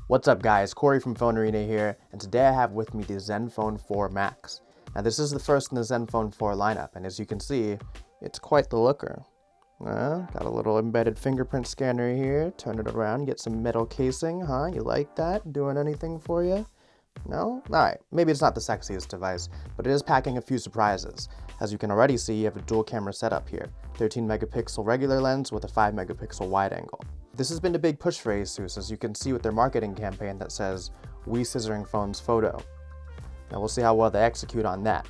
What's up guys, Corey from PhoneArena here, and today I have with me the Zenfone 4 Max. Now this is the first in the Zenfone 4 lineup, and as you can see, it's quite the looker. Got a little embedded fingerprint scanner here, turn it around, get some metal casing, huh? You like that? Doing anything for you? No? Alright, maybe it's not the sexiest device, but it is packing a few surprises. As you can already see, you have a dual camera setup here, 13 megapixel regular lens with a 5 megapixel wide angle. This has been a big push for Asus, as you can see with their marketing campaign that says, "We scissoring phones photo." Now we'll see how well they execute on that.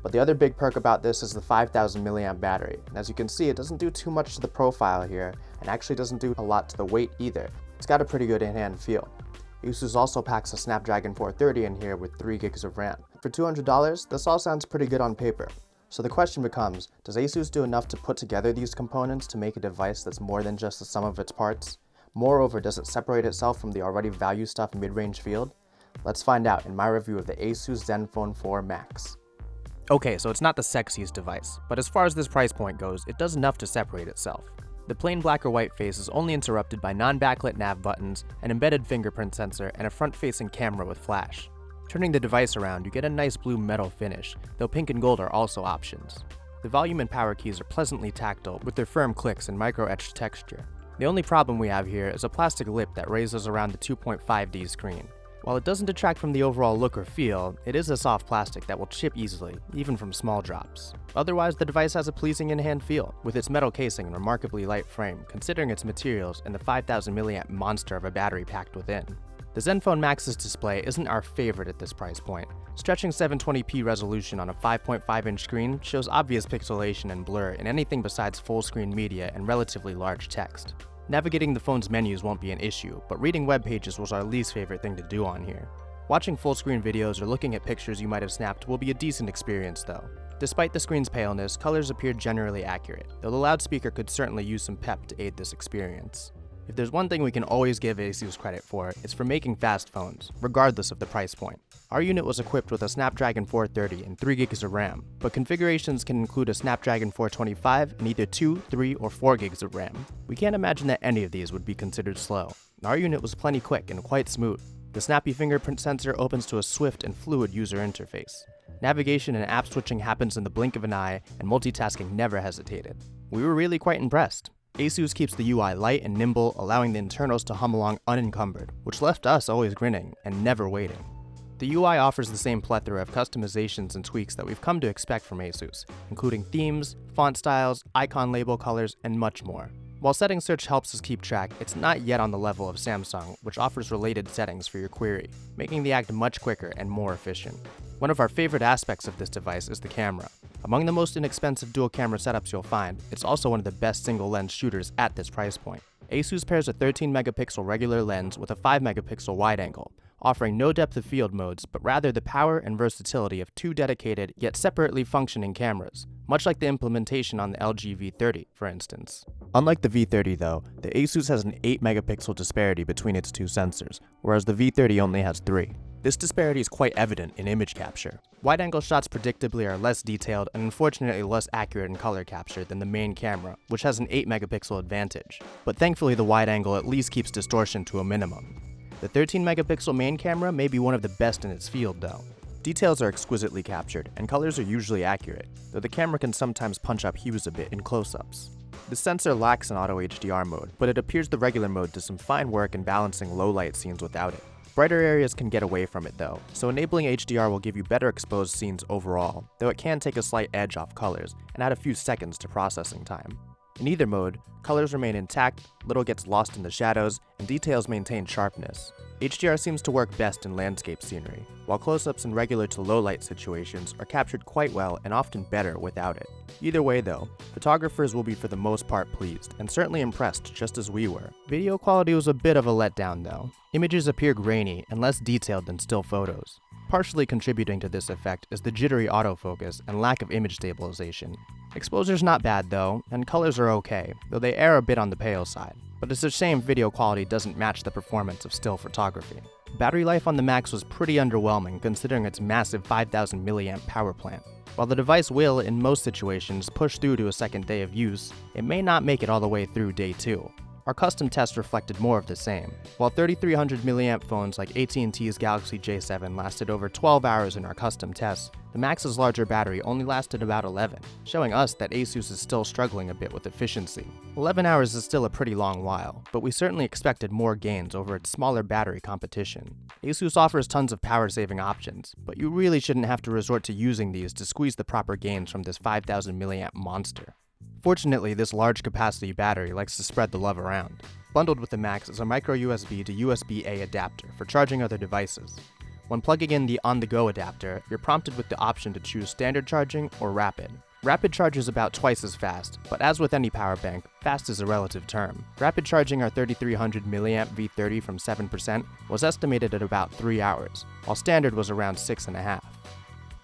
But the other big perk about this is the 5000 mAh battery, and as you can see, it doesn't do too much to the profile here, and actually doesn't do a lot to the weight either. It's got a pretty good in-hand feel. Asus also packs a Snapdragon 430 in here with 3 gigs of RAM. For $200, this all sounds pretty good on paper. So the question becomes, does Asus do enough to put together these components to make a device that's more than just the sum of its parts? Moreover, does it separate itself from the already value-stuffed mid-range field? Let's find out in my review of the Asus Zenfone 4 Max. Okay, so it's not the sexiest device, but as far as this price point goes, it does enough to separate itself. The plain black or white face is only interrupted by non-backlit nav buttons, an embedded fingerprint sensor, and a front-facing camera with flash. Turning the device around, you get a nice blue metal finish, though pink and gold are also options. The volume and power keys are pleasantly tactile with their firm clicks and micro-etched texture. The only problem we have here is a plastic lip that raises around the 2.5D screen. While it doesn't detract from the overall look or feel, it is a soft plastic that will chip easily, even from small drops. Otherwise, the device has a pleasing in-hand feel, with its metal casing and remarkably light frame, considering its materials and the 5000 mAh monster of a battery packed within. The Zenfone Max's display isn't our favorite at this price point. Stretching 720p resolution on a 5.5-inch screen shows obvious pixelation and blur in anything besides full-screen media and relatively large text. Navigating the phone's menus won't be an issue, but reading web pages was our least favorite thing to do on here. Watching full-screen videos or looking at pictures you might have snapped will be a decent experience though. Despite the screen's paleness, colors appear generally accurate, though the loudspeaker could certainly use some pep to aid this experience. If there's one thing we can always give Asus credit for, it's for making fast phones, regardless of the price point. Our unit was equipped with a Snapdragon 430 and 3 gigs of RAM, but configurations can include a Snapdragon 425 and either 2, 3, or 4 gigs of RAM. We can't imagine that any of these would be considered slow. Our unit was plenty quick and quite smooth. The snappy fingerprint sensor opens to a swift and fluid user interface. Navigation and app switching happens in the blink of an eye, and multitasking never hesitated. We were really quite impressed. Asus keeps the UI light and nimble, allowing the internals to hum along unencumbered, which left us always grinning and never waiting. The UI offers the same plethora of customizations and tweaks that we've come to expect from Asus, including themes, font styles, icon label colors, and much more. While setting search helps us keep track, it's not yet on the level of Samsung, which offers related settings for your query, making the act much quicker and more efficient. One of our favorite aspects of this device is the camera. Among the most inexpensive dual camera setups you'll find, it's also one of the best single lens shooters at this price point. Asus pairs a 13 megapixel regular lens with a 5 megapixel wide angle, offering no depth of field modes, but rather the power and versatility of two dedicated yet separately functioning cameras, much like the implementation on the LG V30, for instance. Unlike the V30 though, the Asus has an 8 megapixel disparity between its two sensors, whereas the V30 only has 3. This disparity is quite evident in image capture. Wide-angle shots predictably are less detailed and unfortunately less accurate in color capture than the main camera, which has an 8 megapixel advantage. But thankfully the wide angle at least keeps distortion to a minimum. The 13 megapixel main camera may be one of the best in its field though. Details are exquisitely captured, and colors are usually accurate, though the camera can sometimes punch up hues a bit in close-ups. The sensor lacks an auto HDR mode, but it appears the regular mode does some fine work in balancing low-light scenes without it. Brighter areas can get away from it though, so enabling HDR will give you better exposed scenes overall, though it can take a slight edge off colors and add a few seconds to processing time. In either mode, colors remain intact, little gets lost in the shadows, and details maintain sharpness. HDR seems to work best in landscape scenery, while close-ups in regular to low-light situations are captured quite well and often better without it. Either way though, photographers will be for the most part pleased, and certainly impressed just as we were. Video quality was a bit of a letdown though. Images appear grainy and less detailed than still photos. Partially contributing to this effect is the jittery autofocus and lack of image stabilization. Exposure's not bad though, and colors are okay, though they err a bit on the pale side. But it's a shame video quality doesn't match the performance of still photography. Battery life on the Max was pretty underwhelming considering its massive 5000 mAh power plant. While the device will, in most situations, push through to a second day of use, it may not make it all the way through day 2. Our custom test reflected more of the same. While 3300 mAh phones like AT&T's Galaxy J7 lasted over 12 hours in our custom tests, the Max's larger battery only lasted about 11, showing us that Asus is still struggling a bit with efficiency. 11 hours is still a pretty long while, but we certainly expected more gains over its smaller battery competition. Asus offers tons of power-saving options, but you really shouldn't have to resort to using these to squeeze the proper gains from this 5000 mAh monster. Fortunately, this large capacity battery likes to spread the love around. Bundled with the Max is a micro USB to USB-A adapter for charging other devices. When plugging in the on-the-go adapter, you're prompted with the option to choose standard charging or rapid. Rapid charge is about twice as fast, but as with any power bank, fast is a relative term. Rapid charging our 3300 mAh V30 from 7% was estimated at about 3 hours, while standard was around 6.5.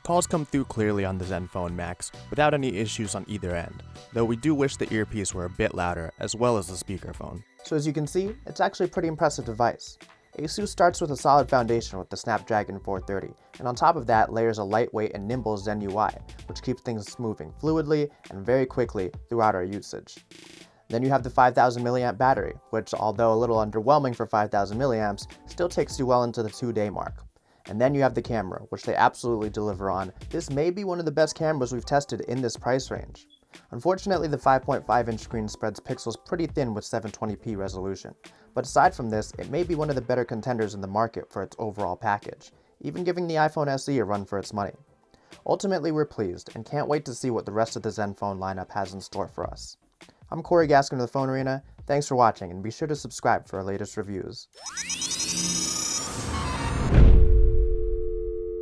Calls come through clearly on the Zenfone Max, without any issues on either end, though we do wish the earpiece were a bit louder, as well as the speakerphone. So as you can see, it's actually a pretty impressive device. Asus starts with a solid foundation with the Snapdragon 430, and on top of that layers a lightweight and nimble Zen UI, which keeps things moving fluidly and very quickly throughout our usage. Then you have the 5000 mAh battery, which although a little underwhelming for 5000 mAh, still takes you well into the 2-day mark. And then you have the camera, which they absolutely deliver on. This may be one of the best cameras we've tested in this price range. Unfortunately, the 5.5-inch screen spreads pixels pretty thin with 720p resolution, but aside from this, it may be one of the better contenders in the market for its overall package, even giving the iPhone SE a run for its money. Ultimately, we're pleased, and can't wait to see what the rest of the Zenfone lineup has in store for us. I'm Corey Gaskin of the Phone Arena, thanks for watching, and be sure to subscribe for our latest reviews.